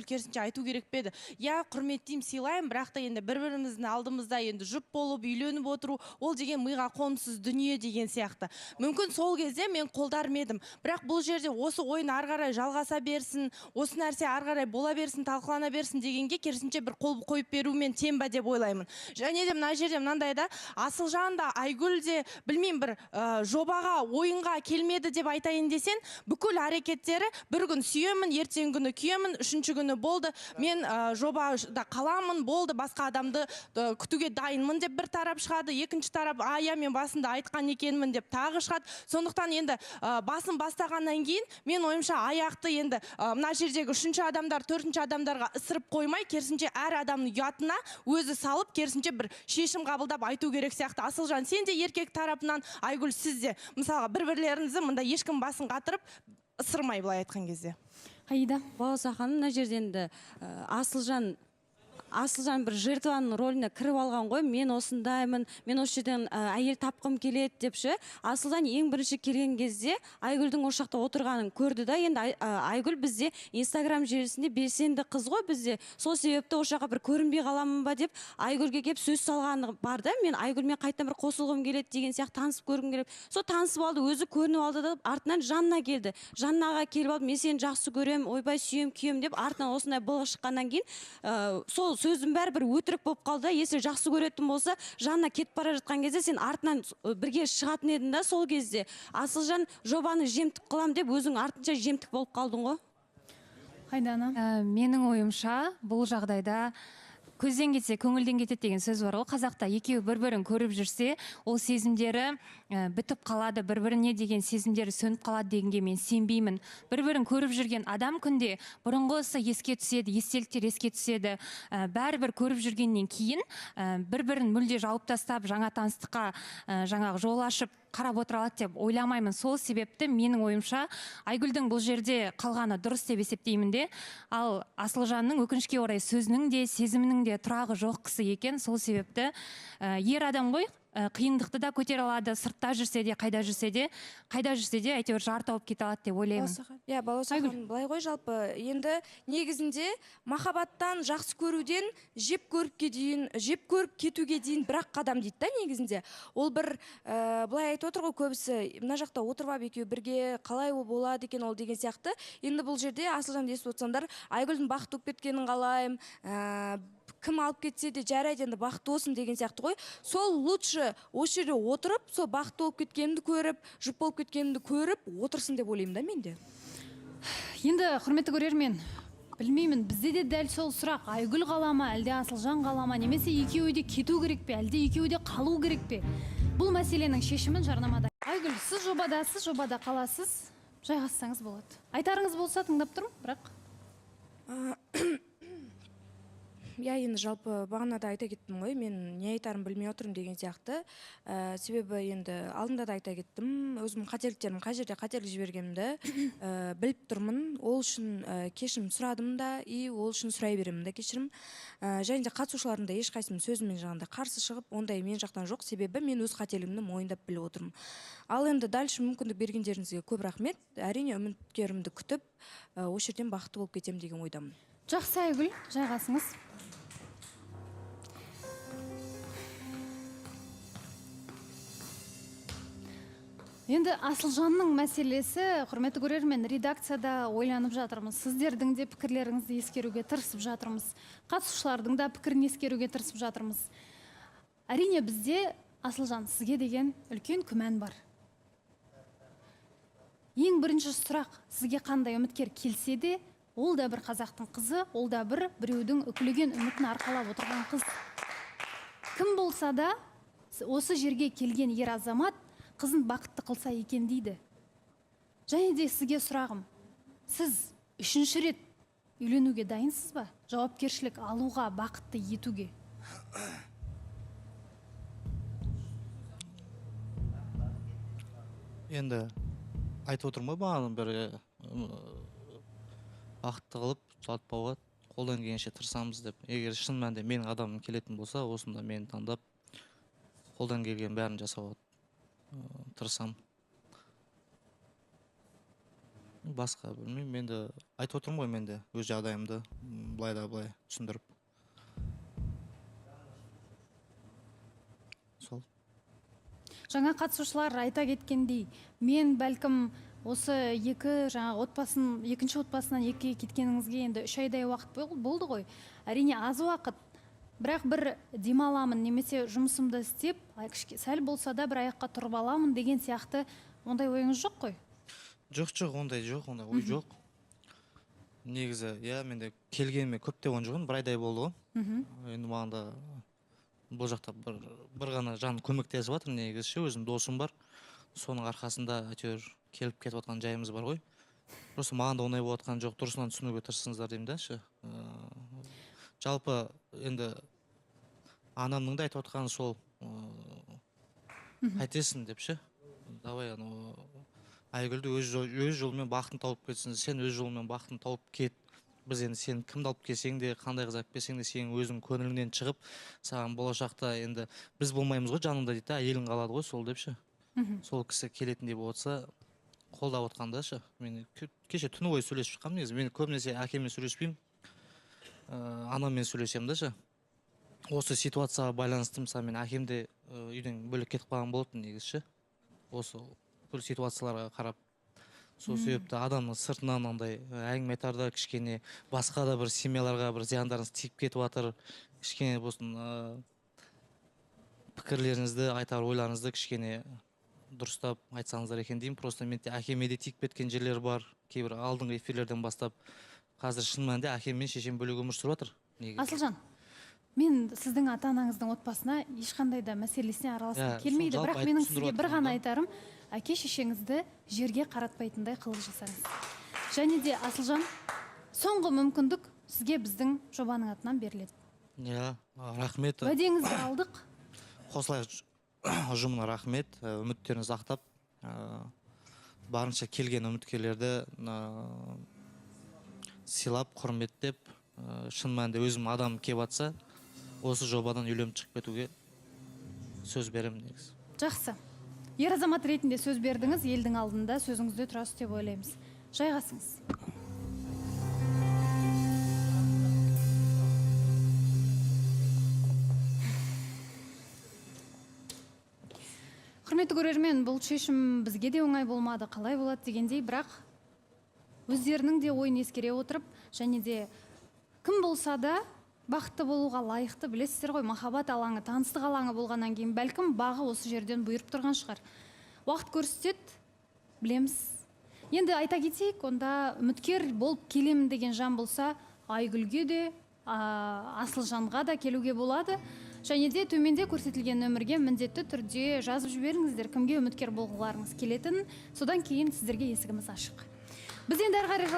керісінше айту керек пе еді? Я құрметтеймін, сыйлаймын, бірақ та енді бір-біріміздің алдымызда енді жұп болып үйленіп отыру, ол деген миға қонымсыз дүние деген сияқты. Мүмкін сол кезде мен қолдарым едім. Бірақ бұл жерде осы ойын ары қарай жалғаса берсін, осы нәрсе ары қарай бола берсін, талқылана берсін дегенге керісінше бір қол қойып берумен тең ба деп ойлаймын. Және де мына жерде мынандайда Асылжан да, Айгүл де, білмеймін, бір жобаға, ойынға келмеді деп айтайын десен, бүкіл әрекеттері бір күн сүйемін, ертең күні күйемін, үшінші күні болды, мен жобада қаламын, болды, басқа адамды күтуге дайынмын деп бір тарап шығады, екінші тарап, ая мен басында айтқан екенмін деп тағы шығады. Сондықтан енді басын бастағаннан кейін мен ойымша аяқты енді мына жердегі үшінші адамдар, төртінші адамдарға ысырып қоймай, керісінше әр адамның ұятына өзі салып, керісінше бір шешім қабылдап айту керек сияқты. Асылжан, сен де еркек тарапынан, Айгүл, сіз де мысалға бір-бірлеріңізді мында ешкім басын қатырып ысырмай, былай айтқан кезде. Аида, Балауса ханым, мына жерде енді Асылжан бір жертваның рөліне кіріп алған ғой, мен осындаймын, мен осы жерден әйел тапқым келеді депші. Асылжан ең бірінші келген кезде Айгүлдің осы жақта отырғанын көрді да, енді Айгүл бізде Инстаграм желісінде белсенді қыз ғой бізде. Сол себепті осы жаққа бір көрінбей қаламын ба деп Айгүлге келіп сөз салғаны бар да, мен Айгүлмен қайтадан бір қосылғым келеді деген сияқты, танысып көргім келіп. Сол танысып алды, өзі көрініп алды да, артынан Жанна келді. Жаннаға келіп алып, мен сені жақсы көремін, ойбай сүйем, күйем деп артынан осындай былығы шыққаннан кейін сол сөздің бәрі бір өтірік болып қалды. Если жақсы көретін болса, Жанна кетіп бара жатқан кезде сен артынан бірге шығатын едің да, сол кезде. Асылжан жобаны жемтік қылам деп өзің артынша жемтік болып қалдың ғой. Айдана. Менің ойымша бұл жағдайда көзден кетсе көңілден кетеді деген сөз бар ғой. Қазақта екеуі бір-бірін көріп жүрсе, ол сезімдері бітіп қалады, бір-біріне деген сезімдері сөніп қалады дегенге мен сенбеймін. Бір-бірін көріп жүрген адам күнде бұрынғысы еске түседі, естеліктер еске түседі. Бәрібір көріп жүргеннен кейін бір-бірін мүлде жауып тастап, жаңа таныстыққа жаңағы жол ашып қарап отыра алады деп ойламаймын. Сол себепті менің ойымша Айгүлдің бұл жерде қалғаны дұрыс деп есептеймін де, ал Асылжанның өкінішке орай сөзінің де сезімінің де тұрағы жоқ кісі екен. Сол себепті ер адам ғой, қиындықты да көтере алады, сыртта жүрсе де, қайда жүрсе де әйтеуір жар тауып кете алады деп ойлаймын. Иә, Балауса ханым, былай ғой, жалпы енді негізінде махаббаттан, жақсы көруден жеп көріп кетуге дейін бір-ақ қадам дейді да негізінде. Ол бір былай айтып отыр ғой көбісі, мына жақта отырып алып екеуі бірге қалай болады екен ол деген сияқты. Енді бұл жерде Асылжан естіп отырсаңдар, Айгүлдің бақытты болып кеткенін қалаймын, кім алып кетсе де жарайды, енді бақытты болсын деген сияқты ғой. Сол лучше осы жерде отырып, сол бақытты болып кеткенімді көріп, жұп болып кеткенімді көріп отырсын деп ойлаймын да менде. Енді құрметті көрермен, білмеймін, бізде де дәл сол сұрақ: Айгүл қалама, әлде Асылжан қалама, немесе екеуі де кету керек пе, әлде екеуі де қалу керек пе? Бұл мәселенің шешімін жарнамада. Айгүл, сіз жобада қаласыз, жайғассаңыз болады. Айтарыңыз болса тыңдап тұрмын, бірақ Я енді жалпы бағанада айта кеттім ғой, мен не айтарым білмей отырмын деген сияқты. Себебі енді алдында да айта кеттім, өзім қателіктерім қай жерде қателік жібергенімді біліп тұрмын. Ол үшін кешірім сұрадым да, ол үшін сұрай беремін да кешірім. Және де қатысушылардың да ешқайсының сөзімен жаңағыдай қарсы шығып, ондай мен жақтан жоқ, себебі мен өз қателігімді мойындап біліп отырмын. Ал енді дальше мүмкіндік бергендеріңізге көп рахмет. Әрине үміткерімді күтіп, осы жерден бақытты болып кетемін деген ойдамын. жақсы, Айгүл, жайғасыңыз. Енді Асылжанның мәселесі, құрметті көрермен, редакцияда ойланып жатырмыз. Сіздердің де пікірлеріңізді ескеруге тырысып жатырмыз. Қатысушылардың да пікірін ескеруге тырысып жатырмыз. Әрине бізде, Асылжан, сізге деген үлкен күмән бар. Ең бірінші сұрақ, сізге қандай үміткер келсе де, ол да бір қазақтың қызы, ол да біреудің үкілеген үмітін арқалап отырған қыз. Кім болса да, осы жерге келген ер азамат қызын бақытты қылса екен дейді. Және де сізге сұрағым, сіз үшінші рет үйленуге дайынсыз ба? Жауапкершілік алуға, бақытты етуге. Енді айтып отырмын ғой, бағаның бір бақытты қылып жатпауға қолдан келгенше тырысамыз деп. Егер шын мәнінде менің адамым келетін болса, осында мені таңдап қолдан келген бәрін жасауға тырысам. Басқа білмеймін, мен де айтып отырмын ғой, мен де өз жағдайымды былай да былай түсіндіріп. Сол. Жаңа қатысушылар айта кеткендей, мен бәлкім осы екінші отбасынан екіге кеткеніңізге енді 3 айдай уақыт болды ғой. Әрине аз уақыт, бірақ бір демаламын немесе жұмысымды істеп, сәл болса да бір аяққа тұрып аламын деген сияқты ондай ойыңыз жоқ қой? Жоқ, ондай ой жоқ. Негізі, менде келгеніме көп те болған жоқ, бір айдай болды ғой. Енді маған да бұл жақта бір ғана жан көмектесіп жатыр, негізі өзім досым бар. Соның арқасында әйтеуір келіп кетіп жатқан жайымыз бар ғой. Просто маған да оңай болып жатқан жоқ, дұрысынан түсінуге тырысыңыздар деймін да ше. Жалпы енді анамның да айтып жатқаны сол, қайтесің деп ше. Давай Айгүлді өз жолымен бақытын тауып кетсін, сен өз жолымен бақытын тауып кет. Біз енді сен кімді алып келсең де, қандай қыз алып келсең де, сенің өзің көңіліңнен шығып, саған болашақта енді біз болмаймыз ғой жаныңда дейді, әйелің қалады ғой сол деп ше. Сол кісі келетіндей болса, қолдап отқанда ше. Мен кеше түні бойы сөйлесіп шыққанмын негізі. Мен көбінесе әкеммен сөйлеспеймін, анаммен сөйлесемін да ше. Осы ситуацияға байланысты мысалы мен әкем де үйден бөлек кетіп қалған болатын негізі ше. Осы бұл ситуацияларға қарап. Сол себепті адамның сыртынан андай әңгіме айтарда кішкене басқа да бір семьяларға бір зияндарыңыз тиіп кетіп жатыр. Кішкене болсын пікірлеріңізді, айтар ойларыңызды кішкене дұрыстап айтсаңыздар екен деймін. Просто менде әкеме де тиіп кеткен жерлер бар. Кейбір алдыңғы эфирлерден бастап қазір шын мәнінде әкем мен шешем бөлек өмір сүріп жатыр. Асылжан, мен сіздің ата-анаңыздың отбасына ешқандай да мәселесіне араласқым келмейді, бірақ менің сізге бір ғана айтарым, әке шешеңізді жерге қаратпайтындай қылық жасаңыз. Және де Асылжан, соңғы мүмкіндік сізге біздің жобаның атынан беріледі. Рахмет. Уәдеңізді алдық. Қосылайық ұжымына рахмет, үміттеріңізді ақтап, барынша келген үміткерлерді сыйлап, құрметтеп, шын мәнінде өзім адам келіп жатса, осы жобадан үйленіп шығып кетуге сөз беремін негізі. Жақсы. Ер азамат ретінде сөз бердіңіз, елдің алдында сөзіңізде тұрасыз деп ойлаймыз. Жайғасыңыз. Құрметті көрермен, бұл шешім бізге де оңай болмады, қалай болады дегендей, бірақ өздерінің де ойын ескере отырып, және де кім болса да бақытты болуға лайықты, білесіздер ғой, махаббат алаңы, таныстық алаңы болғаннан кейін бәлкім бағы осы жерден бұйырып тұрған шығар. Уақыт көрсетеді, білеміз. Енді айта кетейік, онда үміткер болып келемін деген жан болса, Айгүлге де, Асылжанға да келуге болады. Және де төменде көрсетілген нөмірге міндетті түрде жазып жіберіңіздер, кімге үміткер болғыларыңыз келетін. Содан кейін сіздерге есігіміз ашық. Біз енді әрі қарай